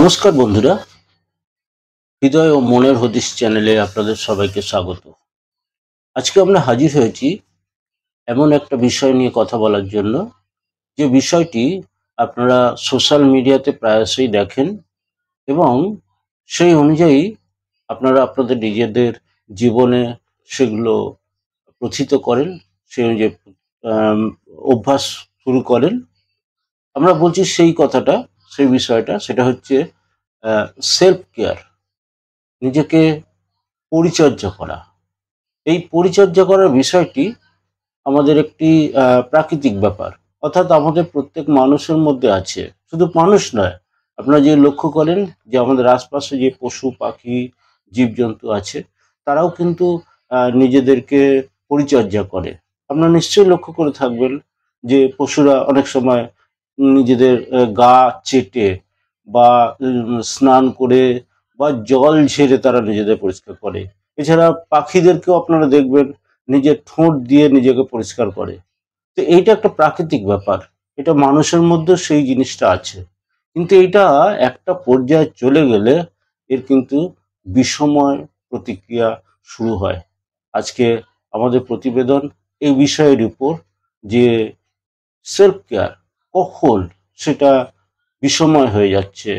নমস্কার বন্ধুরা, হৃদয় ও মনের হদিশ চ্যানেলে আপনাদের সবাইকে স্বাগত। আজকে আমরা হাজির হয়েছি এমন একটা বিষয় নিয়ে কথা বলার জন্য, যে বিষয়টি আপনারা সোশ্যাল মিডিয়াতে প্রায়শই দেখেন এবং সেই অনুযায়ী আপনারা আপনাদের নিজেদের জীবনে সেগুলো প্রথিত করেন, সেই অনুযায়ী অভ্যাস শুরু করেন। আমরা বলছি সেই কথাটা, সেই বিষয়টা, সেটা হচ্ছে সেলফ কেয়ার, নিজেকে পরিচর্যা করা। এই পরিচর্যা করার বিষয়টি আমাদের একটি প্রাকৃতিক ব্যাপার, অর্থাৎ আমাদের প্রত্যেক মানুষের মধ্যে আছে। শুধু মানুষ নয়, আপনারা যে লক্ষ্য করেন যে আমাদের আশপাশে যে পশু পাখি জীবজন্তু আছে, তারাও কিন্তু নিজেদেরকে পরিচর্যা করে। আপনারা নিশ্চয়ই লক্ষ্য করে থাকবেন যে পশুরা অনেক সময় নিজেদের গা চেটে বা স্নান করে বা জল ঝেড়ে তারা নিজেদের পরিষ্কার করে। এছাড়া পাখিদেরকেও আপনারা দেখবেন নিজের ঠোঁট দিয়ে নিজেকে পরিষ্কার করে। তো এইটা একটা প্রাকৃতিক ব্যাপার, এটা মানুষের মধ্যে সেই জিনিসটা আছে। কিন্তু এটা একটা পর্যায়ে চলে গেলে এর কিন্তু বিষময় প্রতিক্রিয়া শুরু হয়। আজকে আমাদের প্রতিবেদন এই বিষয়ের উপর, যে সেলফ কেয়ার কখন সেটা বিষময় হয়ে যাচ্ছে,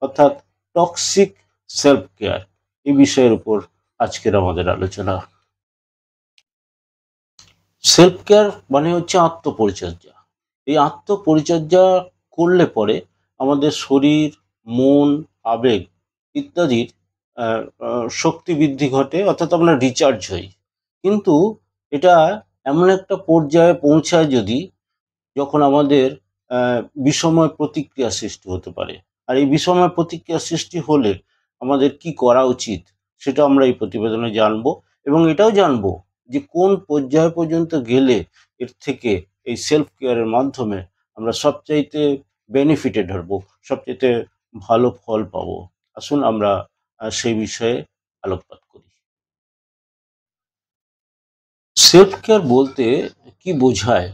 অর্থাৎ টক্সিক সেলফ কেয়ার, এই বিষয়ের উপর আজকের আমাদের আলোচনা। সেলফ কেয়ার মানে হচ্ছে আত্মপরিচর্যা। এই আত্মপরিচর্যা করলে পরে আমাদের শরীর, মন, আবেগ ইত্যাদির শক্তি বৃদ্ধি ঘটে, অর্থাৎ আমরা রিচার্জ হই। কিন্তু এটা এমন একটা পর্যায়ে পৌঁছায় যখন আমাদের বিষময় প্রতিক্রিয়া সৃষ্টি হতে পারে। আর এই বিষময় প্রতিক্রিয়া সৃষ্টি হলে আমাদের কি করা উচিত সেটা আমরা এই প্রতিবেদনে জানবো, এবং এটাও জানবো যে কোন পর্যায় পর্যন্ত গেলে এর থেকে এই সেলফ কেয়ারের মাধ্যমে আমরা সবচাইতে বেনিফিটেড হব, সবচাইতে ভালো ফল পাবো। আসুন আমরা সেই বিষয়ে আলোকপাত করি। সেলফ কেয়ার বলতে কি বোঝায়,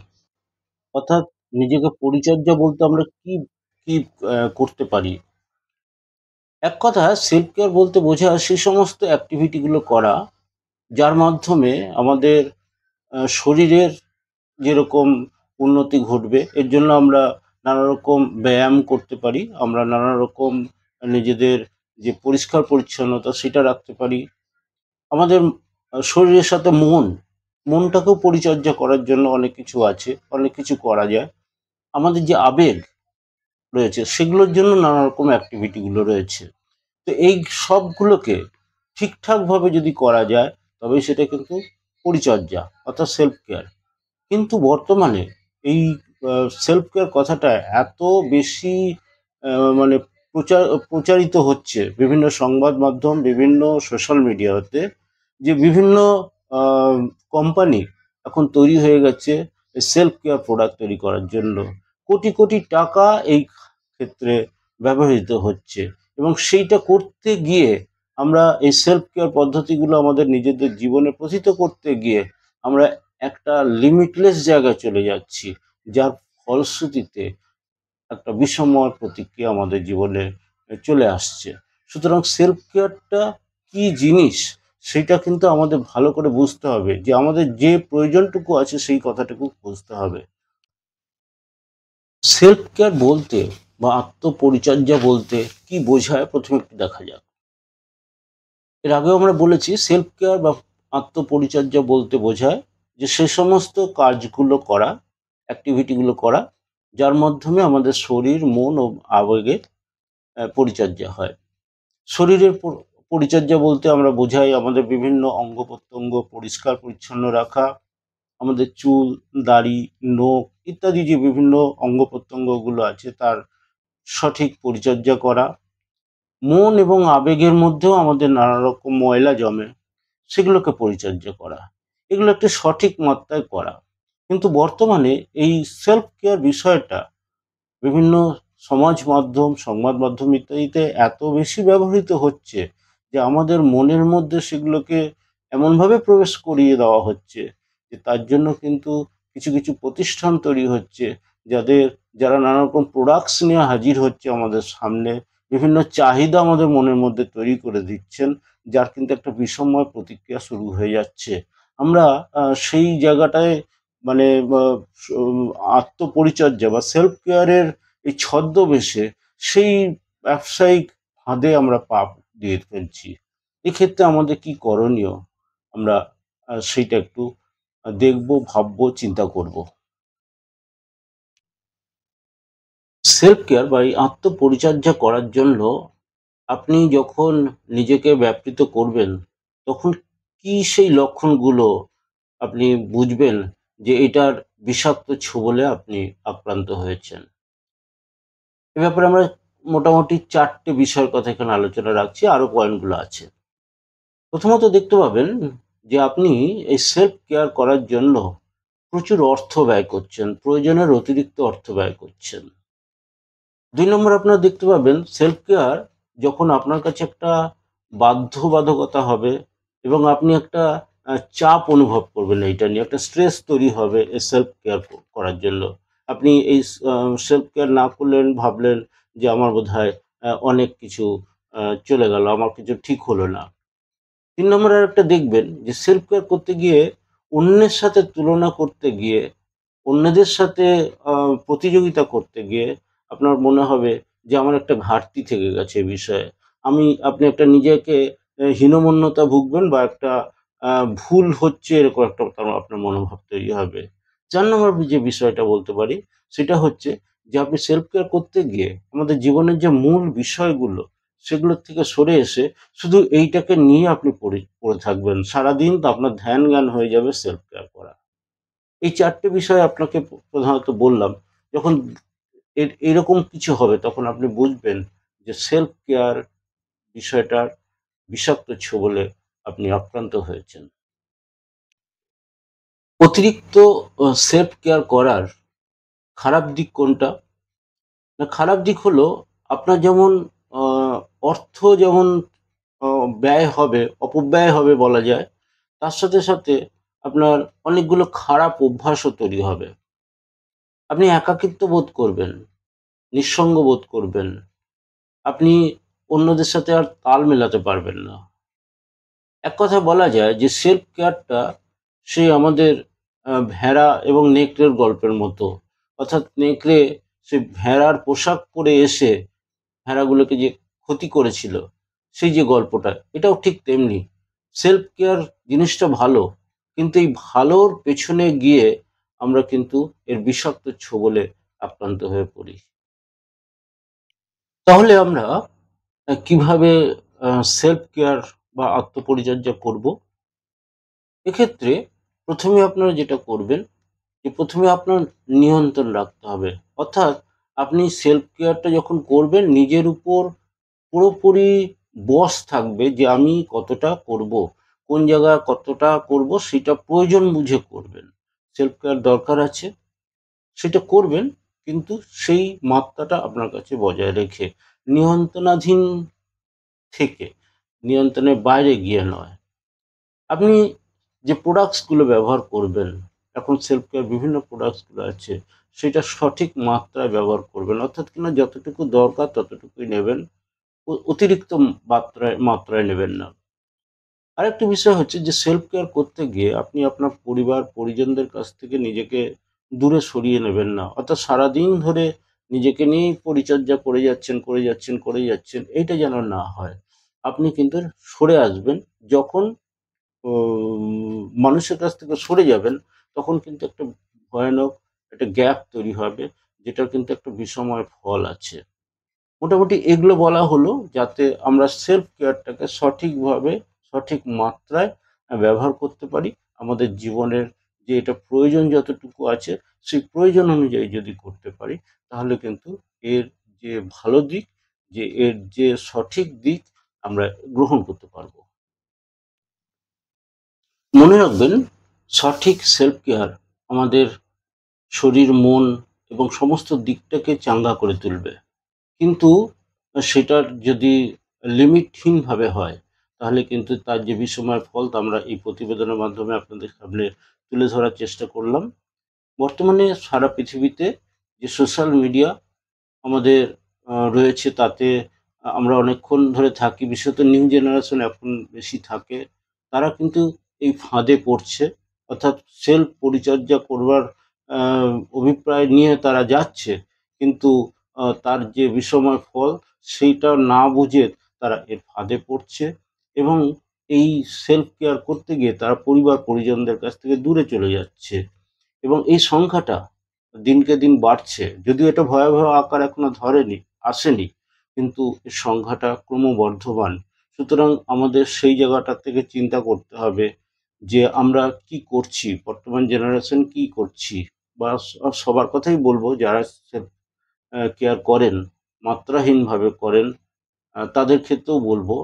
অর্থাৎ নিজেকে পরিচর্যা বলতে আমরা কি কি করতে পারি। এক কথা, সেলফ কেয়ার বলতে বোঝায় সেই সমস্ত অ্যাক্টিভিটিগুলো করা যার মাধ্যমে আমাদের শরীরের যেরকম উন্নতি ঘটবে। এর জন্য আমরা নানা রকম ব্যায়াম করতে পারি, আমরা নানা রকম নিজেদের যে পরিষ্কার পরিচ্ছন্নতা সেটা রাখতে পারি। আমাদের শরীরের সাথে মনটাকেও পরিচর্যা করার জন্য অনেক কিছু আছে, অনেক কিছু করা যায়। আমাদের যে আবেগ রয়েছে সেগুলোর জন্য নানা রকম অ্যাক্টিভিটিগুলো রয়েছে। তো এই সবগুলোকে ঠিকঠাকভাবে যদি করা যায় তবে সেটা কিন্তু পরিচর্যা, অর্থাৎ সেলফ কেয়ার। কিন্তু বর্তমানে এই সেলফ কেয়ার কথাটা এত বেশি মানে প্রচারিত হচ্ছে বিভিন্ন সংবাদ মাধ্যম, বিভিন্ন সোশ্যাল মিডিয়াতে, যে বিভিন্ন কোম্পানি এখন তৈরি হয়ে গেছে সেলফ কেয়ার প্রোডাক্ট তৈরি করার জন্য। কোটি কোটি টাকা এই ক্ষেত্রে ব্যবহৃত হচ্ছে, এবং সেইটা করতে গিয়ে আমরা এই সেলফ কেয়ার পদ্ধতিগুলো আমাদের নিজেদের জীবনে প্রথিত করতে গিয়ে আমরা একটা লিমিটলেস জায়গায় চলে যাচ্ছি, যার ফলশ্রুতিতে একটা বিষময় প্রতিক্রিয়া আমাদের জীবনে চলে আসছে। সুতরাং সেলফ কেয়ারটা কি জিনিস সেটা কিন্তু আমাদের ভালো করে বুঝতে হবে, যে আমাদের যে প্রয়োজনটুকু আছে সেই কথাটুকু বুঝতে হবে। সেলফ কেয়ার বলতে বা আত্মপরিচর্যা বলতে কি বোঝায় প্রথমে একটু দেখা যাক। এর আগেও আমরা বলেছি সেলফ কেয়ার বা আত্মপরিচর্যা বলতে বোঝায় যে সে সমস্ত কাজগুলো করা, অ্যাক্টিভিটিগুলো করা যার মাধ্যমে আমাদের শরীর, মন ও আবেগের পরিচর্যা হয়। শরীরের পরিচর্যা বলতে আমরা বোঝাই আমাদের বিভিন্ন অঙ্গ প্রত্যঙ্গ পরিষ্কার পরিচ্ছন্ন রাখা, আমাদের চুল, দাড়ি, নখ ইত্যাদি যে বিভিন্ন অঙ্গ প্রত্যঙ্গগুলো আছে তার সঠিক পরিচর্যা করা। মন এবং আবেগের মধ্যেও আমাদের নানা রকম ময়লা জমে, সেগুলোকে পরিচর্যা করা, এগুলো একটা সঠিক মাত্রায় করা। কিন্তু বর্তমানে এই সেলফ কেয়ার বিষয়টা বিভিন্ন সমাজ মাধ্যম, সংবাদ মাধ্যম ইত্যাদিতে এত বেশি ব্যবহৃত হচ্ছে যে আমাদের মনের মধ্যে সেগুলোকে এমনভাবে প্রবেশ করিয়ে দেওয়া হচ্ছে যে তার জন্য কিন্তু কিছু কিছু প্রতিষ্ঠান তৈরি হচ্ছে, যারা নানা রকম প্রোডাক্টস নিয়ে হাজির হচ্ছে আমাদের সামনে, বিভিন্ন চাহিদা আমাদের মনের মধ্যে তৈরি করে দিচ্ছেন, যার কিন্তু একটা বিষময় প্রতিক্রিয়া শুরু হয়ে যাচ্ছে। আমরা সেই জায়গাটায় মানে আত্মপরিচর্যা বা সেলফ কেয়ারের এই ছদ্মবেশে সেই ব্যবসায়িক ফাঁদে আমরা পা দিয়ে ফেলছি। এক্ষেত্রে আমাদের কি করণীয়? আমরা সেইটা একটু দেখবো, ভাববো, চিন্তা করব। সেলফ কেয়ার বা এই আত্মপরিচর্যা করার জন্য আপনি যখন নিজেকে ব্যাপৃত করবেন, তখন কি সেই লক্ষণগুলো আপনি বুঝবেন যে এটার বিষাক্ত ছোবলে আপনি আক্রান্ত হয়েছেন? এ ব্যাপারে আমরা মোটামুটি ৪ টে বিষয়ের কথা এখানে আলোচনা রাখছি, আরো পয়েন্টগুলো আছে। প্রথমত দেখতে পাবেন যে আপনি এই সেলফ কেয়ার করার জন্য প্রচুর অর্থ ব্যয় করছেন, প্রয়োজনের অতিরিক্ত অর্থ ব্যয় করছেন। ২ নম্বর আপনারা দেখতে পাবেন সেলফ কেয়ার যখন আপনার কাছে একটা বাধ্যবাধকতা হবে এবং আপনি একটা চাপ অনুভব করবেন এইটা নিয়ে, একটা স্ট্রেস তৈরি হবে এই সেলফ কেয়ার করার জন্য। আপনি এই সেলফ কেয়ার না করলেন, ভাবলেন যে আমার বোধহয় অনেক কিছু চলে গেল, আমার কিছু ঠিক হলো না। ৩ নম্বর আরেকটা দেখবেন যে সেলফ কেয়ার করতে গিয়ে অন্যের সাথে তুলনা করতে গিয়ে, অন্যদের সাথে প্রতিযোগিতা করতে গিয়ে আপনার মনে হবে যে আমার একটা ঘাটতি থেকে গেছে এ বিষয়ে। আপনি একটা নিজেকে হীনমন্যতা ভুগবেন বা একটা ভুল হচ্ছে এরকম একটা আপনার মনোভাব তৈরি হবে। ৪ নম্বর যে বিষয়টা বলতে পারি সেটা হচ্ছে যে আপনি সেলফ কেয়ার করতে গিয়ে আমাদের জীবনের যে মূল বিষয়গুলো সেগুলোর থেকে সরে এসে শুধু এইটাকে নিয়ে আপনি পড়ে থাকবেন। সারাদিন তো আপনার ধ্যান জ্ঞান হয়ে যাবে সেলফ কেয়ার করা। এই ৪ টে বিষয় আপনাকে প্রধানত বললাম। যখন এরকম কিছু হবে তখন আপনি বুঝবেন যে সেলফ কেয়ার বিষয়টার বিষাক্ত ছোবলে আপনি আক্রান্ত হয়েছেন। অতিরিক্ত সেলফ কেয়ার করার খারাপ দিক কোনটা? না, খারাপ দিক হলো আপনার যেমন আ অর্থ যেমন ব্যয় হবে, অপব্যয় হবে বলা যায়। তার সাথে, সাথে আপনার অনেকগুলো খারাপ অভ্যাসও তৈরি হবে। আপনি একাকিত্ব বোধ করবেন, নিঃসঙ্গ বোধ করবেন। আপনি অন্যদের সাথে আর তাল মেলাতে পারবেন না। এক কথায় বলা যায় যে সেলফ কেয়ারটা সেই আমাদের ভেড়া এবং নেকড়ের গল্পের মতো। অর্থাৎ নেকড়ে সে ভেড়ার পোশাক পরে এসে ভেড়াগুলোকে যে ক্ষতি করেছিল, সেই যে গল্পটা, এটাও ঠিক তেমনি। সেলফ কেয়ার জিনিসটা ভালো, কিন্তু এই ভালোর পেছনে গিয়ে আমরা কিন্তু এর বিষাক্ত ছোবলে আক্রান্ত হয়ে পড়ি। তাহলে আমরা কিভাবে সেলফ কেয়ার বা আত্মপরিচর্যা করব? এক্ষেত্রে ১ম এ আপনারা যেটা করবেন যে ১ম এ আপনার নিয়ন্ত্রণ রাখতে হবে। অর্থাৎ আপনি সেলফ কেয়ারটা যখন করবেন নিজের উপর পুরোপুরি বশ থাকবে যে আমি কতটা করব, কোন জায়গায় কতটা করব সেটা প্রয়োজন বুঝে করবেন। সেলফ কেয়ার দরকার আছে সেটা করবেন, কিন্তু সেই মাত্রাটা আপনার কাছে বজায় রেখে নিয়ন্ত্রণাধীন থেকে, নিয়ন্ত্রণের বাইরে গিয়ে নয়। আপনি যে প্রোডাক্টস গুলো ব্যবহার করবেন, এখন সেলফ কেয়ার বিভিন্ন প্রোডাক্টস গুলো আছে, সেটা সঠিক মাত্রায় ব্যবহার করবেন। অর্থাৎ কিনা যতটুকু দরকার ততটুকুই নেবেন। অতিরিক্ত মাত্রায় নেবেন না। আরেকটা বিষয় হচ্ছে যে সেলফ কেয়ার করতে গিয়ে আপনি আপনার পরিবার পরিজনদের কাছ থেকে নিজেকে দূরে সরিয়ে নেবেন না। অর্থাৎ সারাদিন ধরে নিজেকে নিয়েই পরিচর্যা করে যাচ্ছেন, এইটা যেন না হয়। আপনি কিন্তু সরে আসবেন। যখন মানুষের কাছ থেকে সরে যাবেন, তখন কিন্তু একটা ভয়ানক একটা গ্যাপ তৈরি হবে, যেটার কিন্তু একটা বিষময় ফল আছে। মোটামুটি এগুলো বলা হলো যাতে আমরা সেলফ কেয়ারটাকে সঠিকভাবে, সঠিক মাত্রায় ব্যবহার করতে পারি। আমাদের জীবনের যে এটা প্রয়োজন যতটুকু আছে, সেই প্রয়োজন অনুযায়ী যদি করতে পারি, তাহলে কিন্তু এর যে ভালো দিক, এর যে সঠিক দিক আমরা গ্রহণ করতে পারবো। মনে রাখবেন, সঠিক সেলফ কেয়ার আমাদের শরীর, মন এবং সমস্ত দিকটাকে চাঙ্গা করে তুলবে। কিন্তু সেটার যদি লিমিটহীনভাবে হয়, তাহলে কিন্তু তার যে বিষময় ফল তা আমরা এই প্রতিবেদনের মাধ্যমে আপনাদের সামনে তুলে ধরার চেষ্টা করলাম। বর্তমানে সারা পৃথিবীতে যে সোশ্যাল মিডিয়া আমাদের রয়েছে, তাতে আমরা অনেকক্ষণ ধরে থাকি, বিশেষত নিউ জেনারেশন এখন বেশি থাকে, তারা কিন্তু এই ফাঁদে পড়ছে। অর্থাৎ সেলফ পরিচর্যা করবার অভিপ্রায় নিয়ে তারা যাচ্ছে, কিন্তু তার যে বিষময় ফল সেইটা না বুঝে তারা এর ফাঁদে পড়ছে এবং এই সেলফ কেয়ার করতে গিয়ে তারা পরিবার পরিজনদের কাছ থেকে দূরে চলে যাচ্ছে এবং এই সংখ্যাটা দিনকে দিন বাড়ছে। যদিও এটা ভয়াবহ আকার এখনো আসেনি, কিন্তু এর সংখ্যাটা ক্রমবর্ধমান। সুতরাং আমাদের সেই জায়গাটা থেকে চিন্তা করতে হবে যে আমরা কি করছি, বর্তমান জেনারেশন কি করছি, বা সবার কথাই বলবো যারা সেলফ কেয়ার করেন, মাত্রাহীনভাবে করেন, তাদের ক্ষেত্রেও বলবো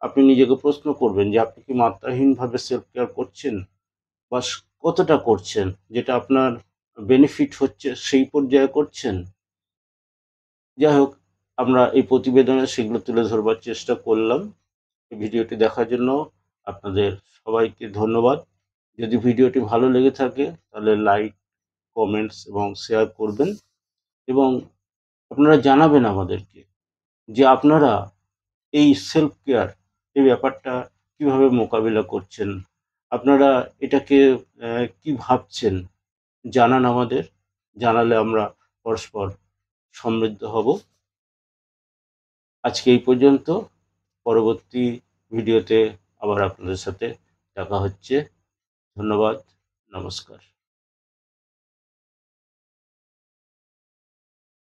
আপনি নিজেকে প্রশ্ন করবেন যে আপনি কি মাত্রাহীনভাবে সেলফ কেয়ার করছেন, বা কতটা করছেন, যেটা আপনার বেনিফিট হচ্ছে সেই পর্যায়ে করছেন। যাই হোক, আমরা এই প্রতিবেদনে সেগুলো তুলে ধরবার চেষ্টা করলাম। এই ভিডিওটি দেখার জন্য আপনাদের সবাইকে ধন্যবাদ। যদি ভিডিওটি ভালো লেগে থাকে তাহলে লাইক, কমেন্টস এবং শেয়ার করবেন এবং আপনারা জানাবেন আমাদেরকে যে আপনারা এই সেলফ কেয়ার এই ব্যাপারটা কিভাবে মোকাবিলা করছেন। আপনারা এটাকে কি ভাবছেন জানান আমাদের। জানালে আমরা পরস্পর সমৃদ্ধ হব। আজকে এই পর্যন্ত। পরবর্তী ভিডিওতে আবার আপনাদের সাথে দেখা হচ্ছে। ধন্যবাদ। নমস্কার।